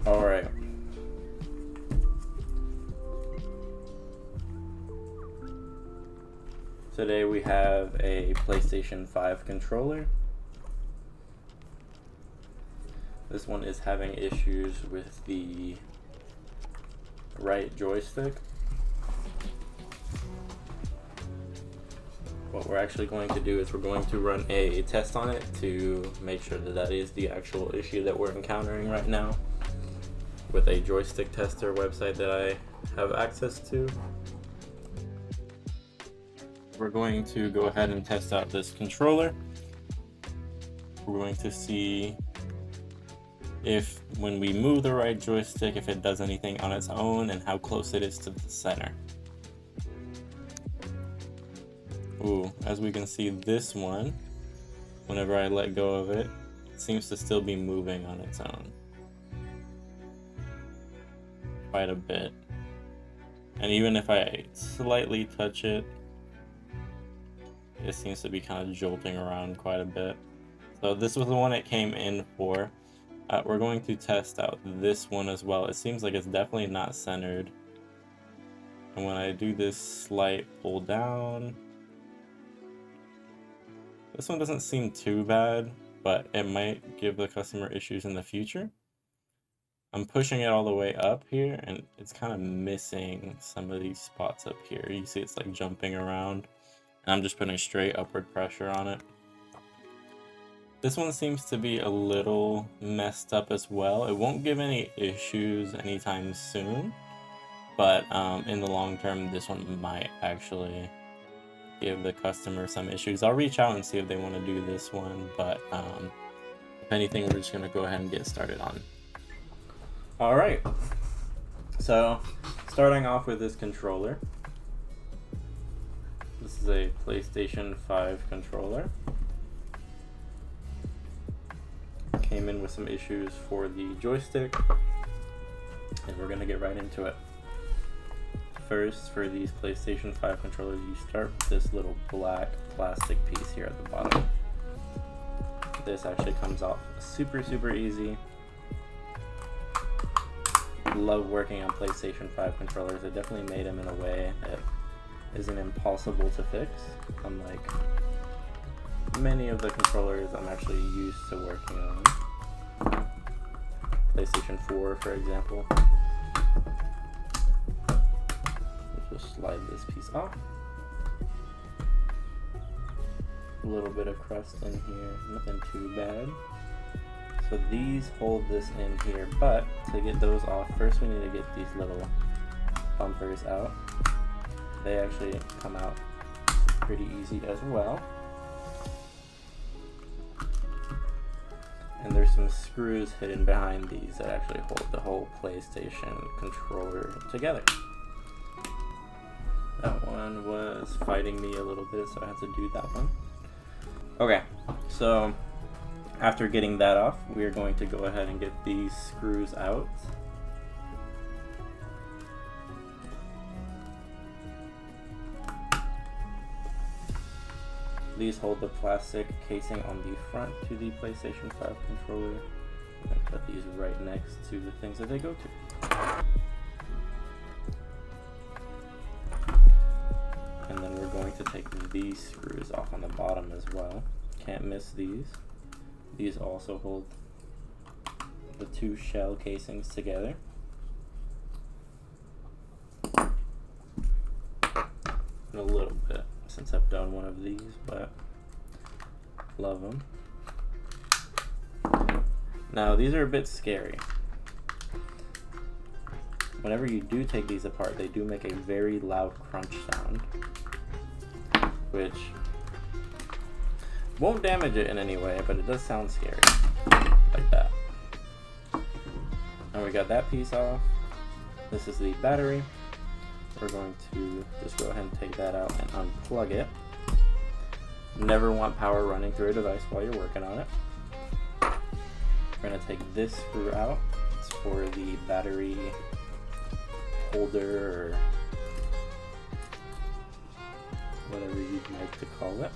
Alright. Today we have a PlayStation 5 controller. This one is having issues with the right joystick. What we're actually going to do is we're going to run a test on it to make sure that that is the actual issue that we're encountering right now with a joystick tester website that I have access to. We're going to go ahead and test out this controller. We're going to see if when we move the right joystick, if it does anything on its own and how close it is to the center. Ooh, as we can see, this one, whenever I let go of it, it seems to still be moving on its own. Quite a bit. And even if I slightly touch it, it seems to be kind of jolting around quite a bit. So this was the one it came in for. We're going to test out this one as well. It seems like it's definitely not centered. And when I do this slight pull down, this one doesn't seem too bad, but it might give the customer issues in the future. I'm pushing it all the way up here, and it's kind of missing some of these spots up here. You see it's like jumping around, and I'm just putting straight upward pressure on it. This one seems to be a little messed up as well. It won't give any issues anytime soon, but in the long term, this one might actually give the customer some issues. I'll reach out and see if they want to do this one, but if anything, we're just going to go ahead and get started on it. Alright, so starting off with this controller. This is a PlayStation 5 controller. Came in with some issues for the joystick, and we're gonna get right into it. First, for these PlayStation 5 controllers, you start with this little black plastic piece here at the bottom. This actually comes off super easy. Love working on PlayStation 5 controllers. It definitely made them in a way that isn't impossible to fix, unlike many of the controllers I'm actually used to working on. PlayStation 4, for example. Let's just slide this piece off. A little bit of crust in here, nothing too bad. So these hold this in here, but to get those off, first we need to get these little bumpers out. They actually come out pretty easy as well. And there's some screws hidden behind these that actually hold the whole PlayStation controller together. That one was fighting me a little bit, so I had to do that one. Okay, so after getting that off, we are going to go ahead and get these screws out. These hold the plastic casing on the front to the PlayStation 5 controller. I'm going to put these right next to the things that they go to. And then we're going to take these screws off on the bottom as well. Can't miss these. These also hold the two shell casings together. In a little bit, since I've done one of these, but love them. Now these are a bit scary. Whenever you do take these apart, they do make a very loud crunch sound, which won't damage it in any way, but it does sound scary, like that. And we got that piece off. This is the battery. We're going to just go ahead and take that out and unplug it. Never want power running through a device while you're working on it. We're going to take this screw out. It's for the battery holder, or whatever you'd like to call it.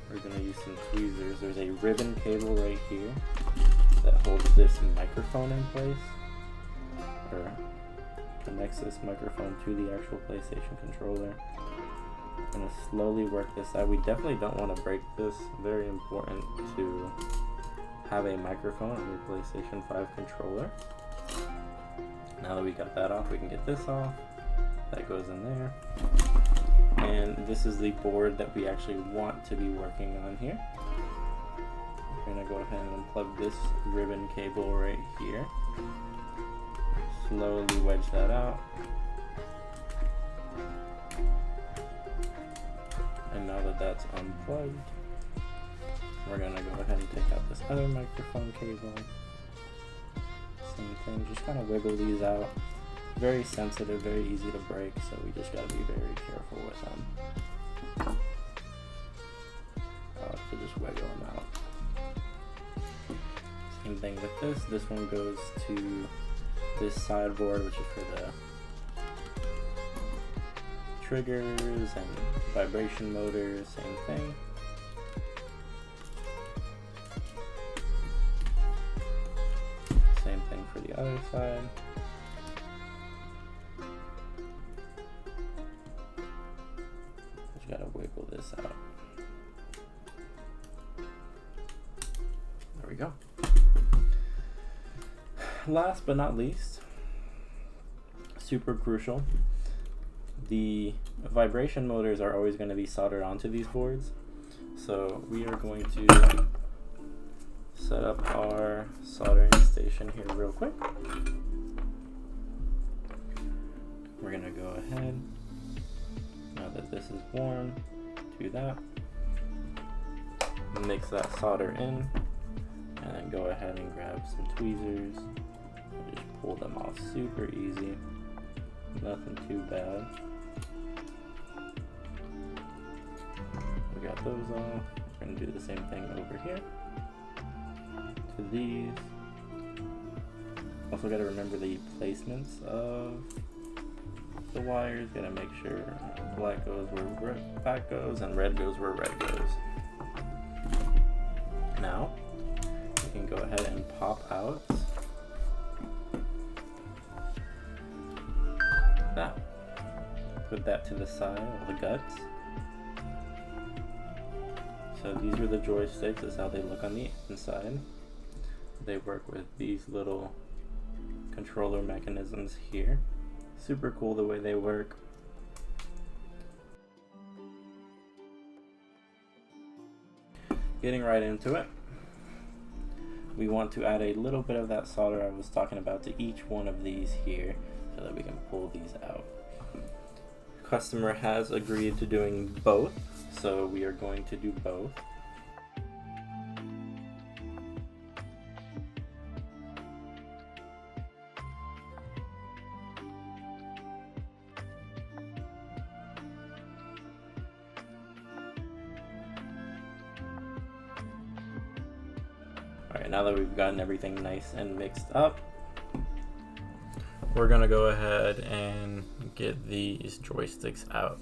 We're going to use some tweezers. There's a ribbon cable right here that holds this microphone in place, or connects this microphone to the actual PlayStation controller. I'm going to slowly work this out. We definitely don't want to break this. Very important to have a microphone on your PlayStation 5 controller. Now that we got that off, we can get this off. That goes in there. And this is the board that we actually want to be working on here. We're going to go ahead and unplug this ribbon cable right here. Slowly wedge that out. And now that that's unplugged, we're going to go ahead and take out this other microphone cable. Same thing, just kind of wiggle these out. Very sensitive, very easy to break, so we just got to be very careful with them. I like to just wiggle them out. Same thing with this. This one goes to this sideboard, which is for the triggers and vibration motors, same thing. Same thing for the other side. Just gotta wiggle this out. There we go. Last but not least, super crucial, the vibration motors are always going to be soldered onto these boards. So we are going to set up our soldering station here real quick. We're going to go ahead, now that this is warm, do that. Mix that solder in, and then go ahead and grab some tweezers. Just pull them off super easy. Nothing too bad. We got those off. We're going to do the same thing over here to these. Also got to remember the placements of the wires. Got to make sure black goes where black goes and red goes where red goes. Now we can go ahead and pop out that. Put that to the side of the guts. So these are the joysticks. That's how they look on the inside. They work with these little controller mechanisms here. Super cool the way they work. Getting right into it, we want to add a little bit of that solder I was talking about to each one of these here so that we can pull these out. Customer has agreed to doing both, so we are going to do both. Alright, now that we've gotten everything nice and mixed up, we're gonna go ahead and get these joysticks out.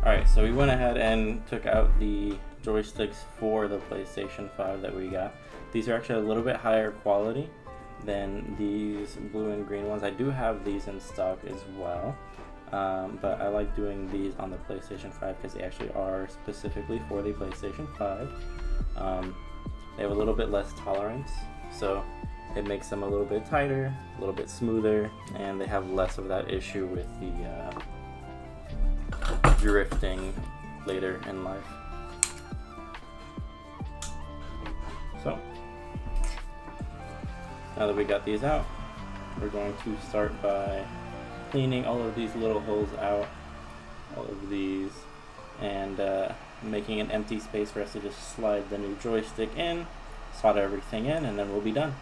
Alright, so we went ahead and took out the joysticks for the PlayStation 5 that we got. These are actually a little bit higher quality than these blue and green ones. I do have these in stock as well. but I like doing these on the PlayStation 5 because they actually are specifically for the PlayStation 5. They have a little bit less tolerance, so it makes them a little bit tighter, a little bit smoother, and they have less of that issue with the drifting later in life. So, now that we got these out, we're going to start by cleaning all of these little holes out, all of these, and making an empty space for us to just slide the new joystick in, solder everything in, and then we'll be done.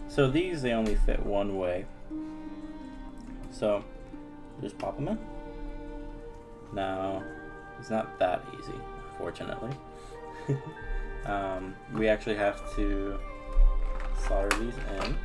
So these, they only fit one way. So just pop them in. Now, it's not that easy, unfortunately. We actually have to solder these in.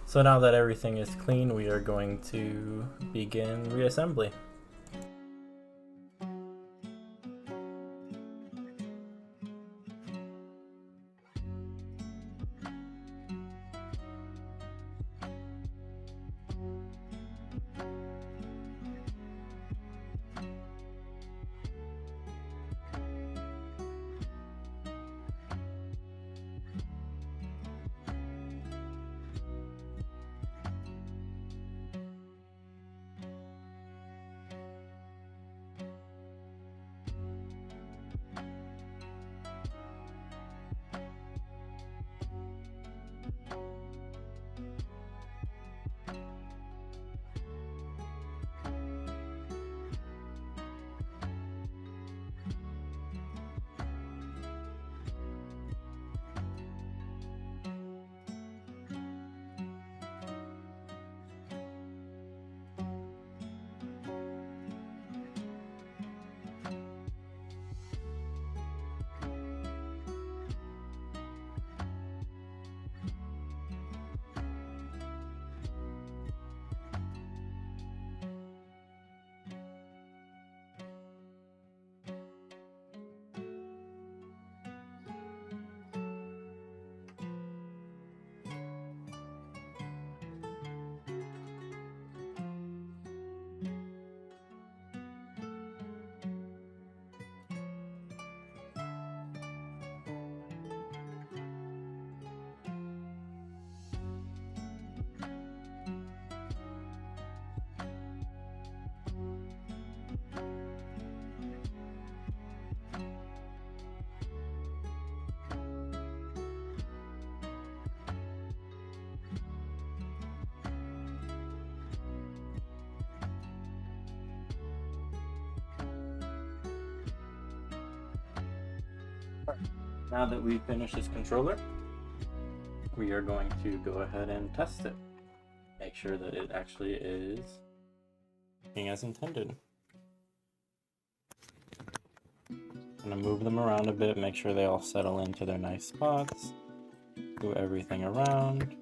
So now that everything is clean, we are going to begin reassembly. Now that we've finished this controller, we are going to go ahead and test it. Make sure that it actually is working as intended. I'm gonna move them around a bit, make sure they all settle into their nice spots. Move everything around.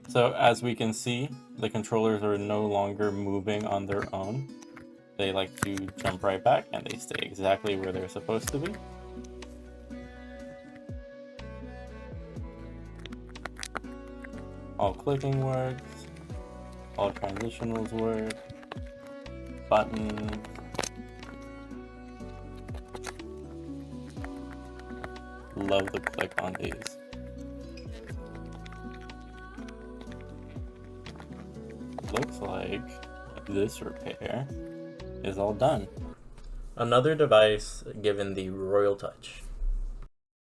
So as we can see, the controllers are no longer moving on their own. They like to jump right back and they stay exactly where they're supposed to be. All clicking works, all transitionals work, buttons. Love the click on these. Looks like this repair is all done. Another device given the royal touch.